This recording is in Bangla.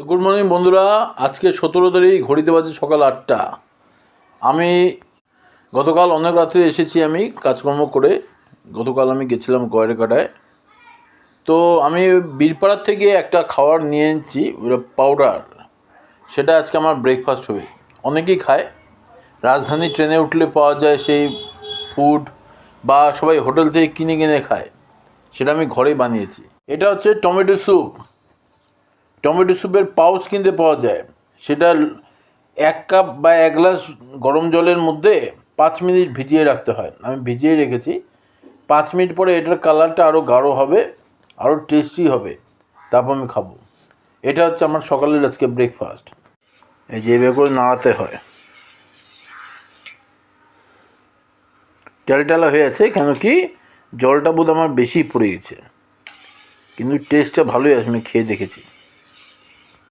গুড মর্নিং বন্ধুরা। আজকে 17 তারিখ, ঘড়িতে বাজে সকাল 8টা। আমি গতকাল অনেক রাত্রে এসেছি আমি কাজকর্ম করে। গতকাল আমি গেছিলাম গয়রাকাটায়। তো আমি বীরপাড়ার থেকে একটা খাবার নিয়ে এনেছি, ওটা পাউডার। সেটা আজকে আমার ব্রেকফাস্ট হবে। অনেকেই খায়, রাজধানী ট্রেনে উঠলে পাওয়া যায় সেই ফুড, বা সবাই হোটেল থেকে কিনে কিনে খায়। সেটা আমি ঘরেই বানিয়েছি। এটা হচ্ছে টমেটো স্যুপ। টমেটো স্যুপের পাউচ কিনতে পাওয়া যায়। সেটা 1 কাপ বা 1 গ্লাস গরম জলের মধ্যে 5 মিনিট ভিজিয়ে রাখতে হয়। আমি ভিজিয়ে রেখেছি। 5 মিনিট পরে এটার কালারটা আরও গাঢ় হবে, আরও টেস্টি হবে। তারপর আমি খাবো। এটা হচ্ছে আমার সকালের আজকে ব্রেকফাস্ট। এই যে এভাবে করে নাড়াতে হয়। টেলটেলা হয়ে আছে, কেন কি জলটা বোধ আমার বেশি পড়ে গেছে, কিন্তু টেস্টটা ভালোই আছে, আমি খেয়ে দেখেছি।